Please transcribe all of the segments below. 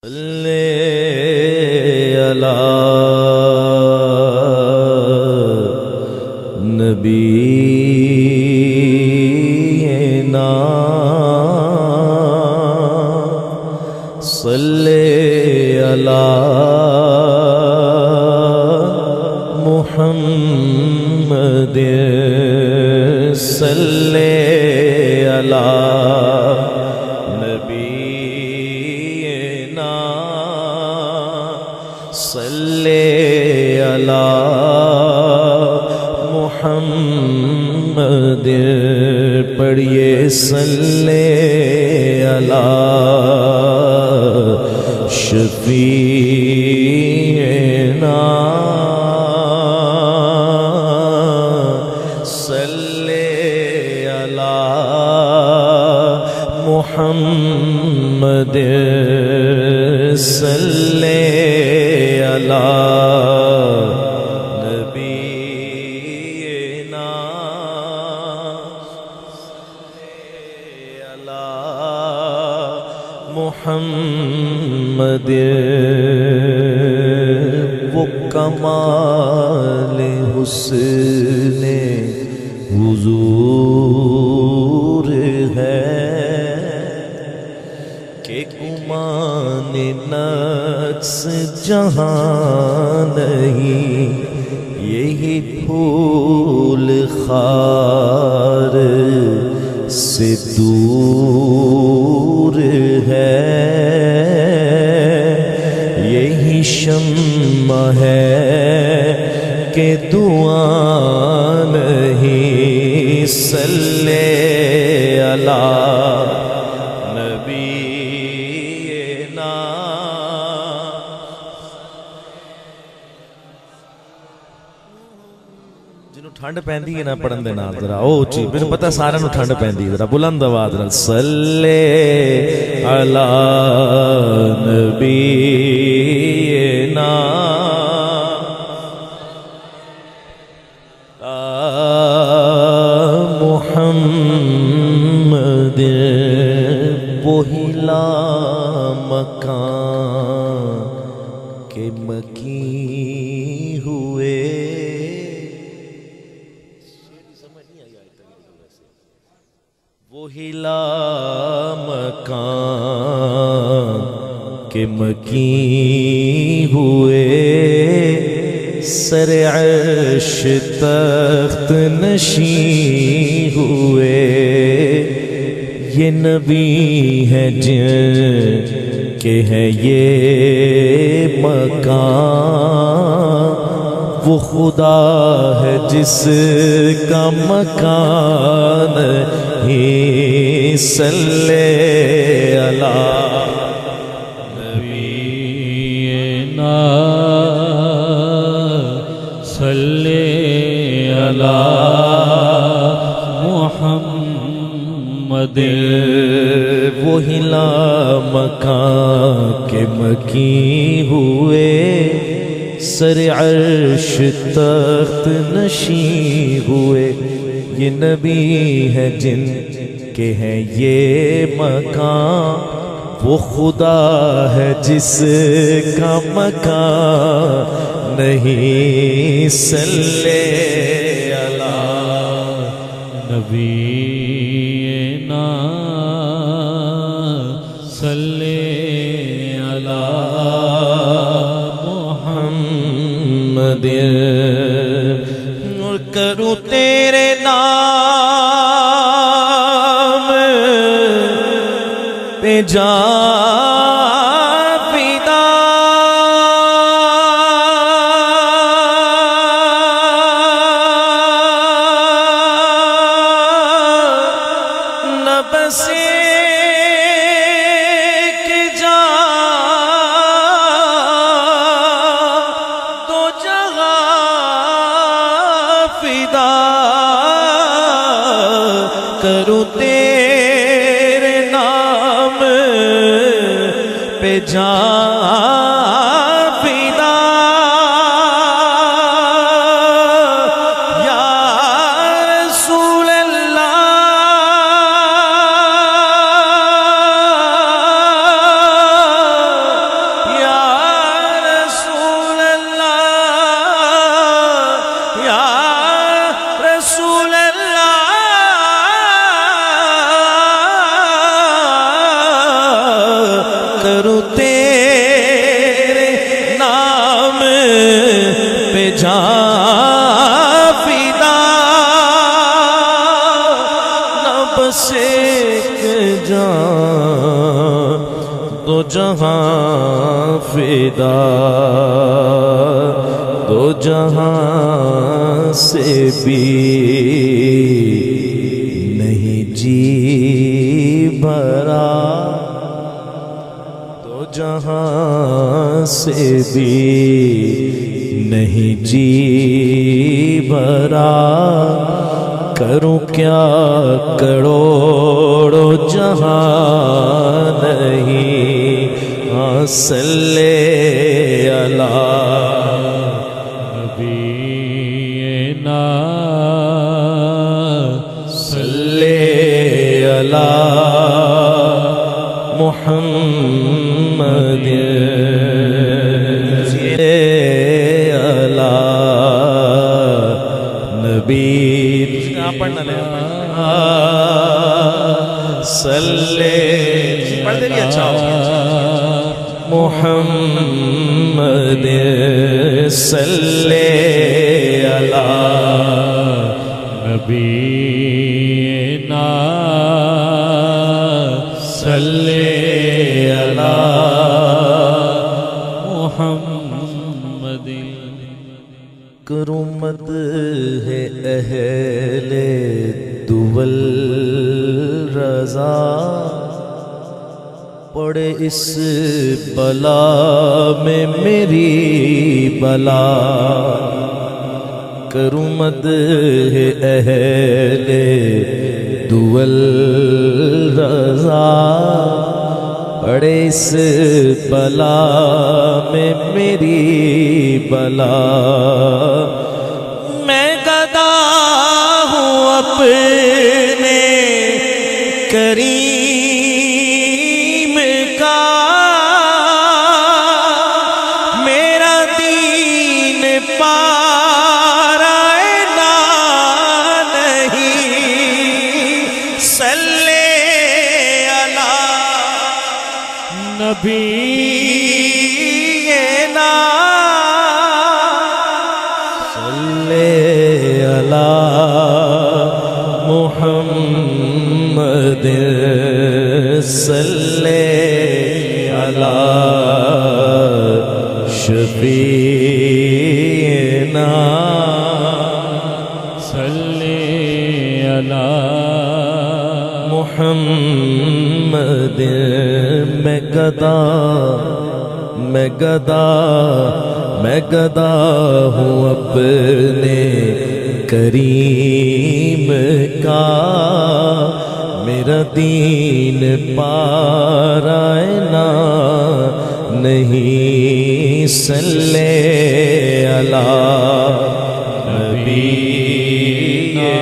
صلی علی نبینا صلی علی محمد صلی علی صلی علی محمد پڑھیے صلی علی شفیعنا صلی علی محمد صلی نبینا علی محمد وہ کمال حسن حضور ہے کہ گمان نقص جہاں نہیں، یہی پھول خار سے دور ہے، یہی شمع ہے کہ دعا نہیں، صلی علی ٹھنڈ پیندی ہے نا پڑھن دے نال ذرا او چی مینوں پتہ سارے نوں ٹھنڈ پیندی ذرا بلند آواز نال صلی علی نبینا محمد وہی لا مکان کے مکی ہوئے، وہی لا مکان کے مکی ہوئے، سر عرش تخت نشین ہوئے، یہ نبی ہے جن کے ہے یہ مکان، وہ خدا ہے جس کا مکان ہی، صلی علی نبینا صلی علی محمد وہی لا مکان کے مکی ہوئے، سر عرش تخت نشین ہوئے، یہ نبی ہے جن کے ہیں یہ مکان، وہ خدا ہے جس کا مکان نہیں، صلی علی نبینا صلی علی محمد، اور کروں تیرے نام پہ جان فدا، نہ بس ایک جان دو جہاں فدا، کروں تیرے نام پہ جان فدا، یا رسول اللہ کروں تیرے نام پہ جان فدا، نہ بس ایک جان دو جہاں فدا، دو جہاں سے بھی نہیں جی بھرا، دو جہاں سے بھی نہیں جی بھرا، کروں کیا کروڑوں جہاں نہیں، صلی اللہ نبینا صلی اللہ محمد اللہ نبی پڑھنا لے صلی پڑھ دے بھی اچھا ہو محمد صلی اللہ نبینا صلی اللہ محمد، کرمت ہے اہل دول رضا، پڑے اس بلا میں میری بلا، کرمت ہے اہل دول رضا، پڑے اس بلا میں میری بلا، میں گدا ہوں اپنے کریم کا، میرا دین پارائنا نہیں، صلی اللہ نبینا صلی اللہ محمد صلی اللہ شفیعنا صلی اللہ محمد، میں گدا میں گدا میں گدا ہوں اپنے کریم کا، میرا دین پارائنا نہیں، صلی اللہ نبینا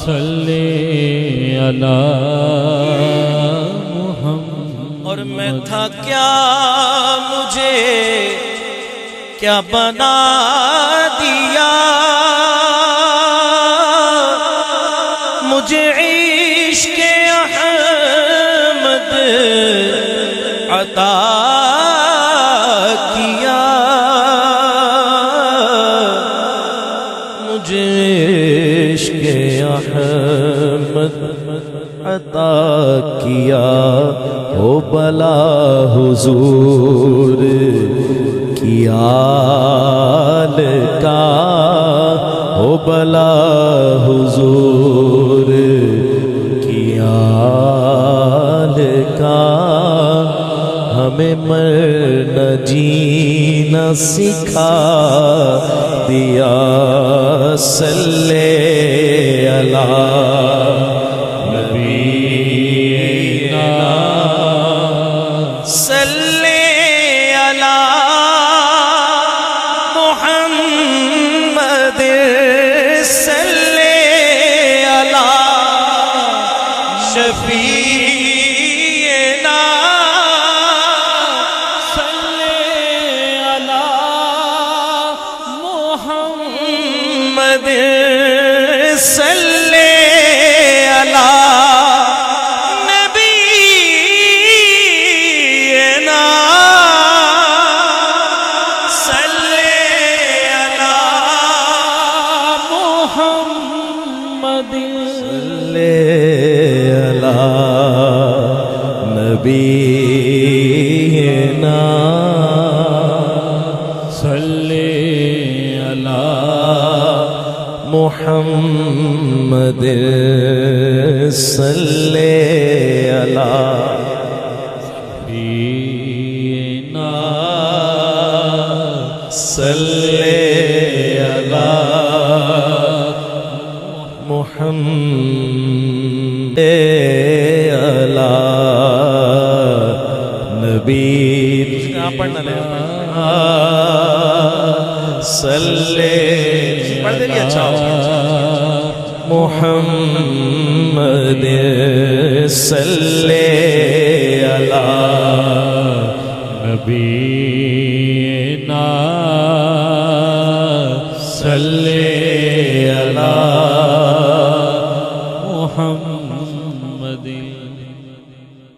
صلی اللہ محمد، اور میں تھا کیا مجھے کیا بنا دیا، مجھے عشق احمد عطا کیا، مجھے عشق احمد عطا کیا، ہو بلا حضور کی آل کا، ہو بلا حضور کی آل کا، ہمیں مرنا جینا سکھا دیا، صلی اللہ نبینا صلی اللہ محمد صلی اللہ شفیعنا صلی اللہ محمد صلی نبینا صلی علی محمد صلی علی سیدنا صلی علی محمد علی نبی پڑھنا لے صلی پڑھ دے بھی اچھا محمد صلی علی نبینا صلی علی محمد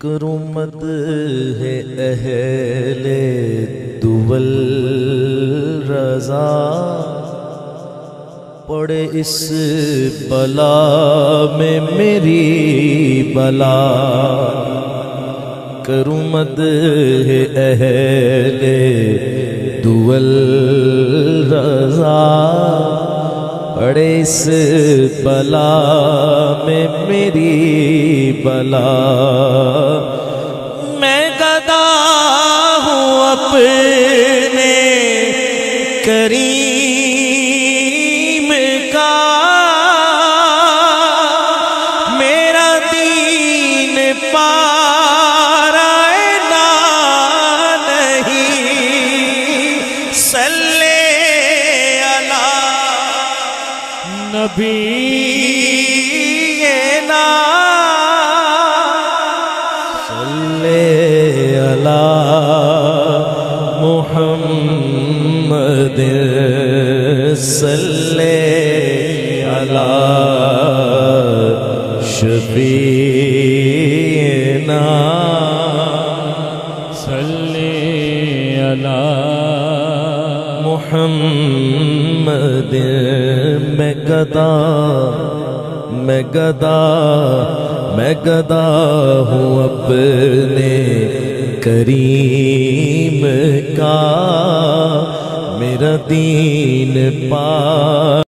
کروں مد ہے اہل دول رضا پڑے اس بلا میں میری بلا کروں مد ہے اہل دول رضا پڑے اس بلا میں میری بلا میں گدا ہوں اپنے کریم کا میرا دین پارا نہیں صلی علی نبینا صلی علی محمد صلی علی شفیعنا صلی علی محمد میں گدا ہوں اپنے کریم کا میرا دین پا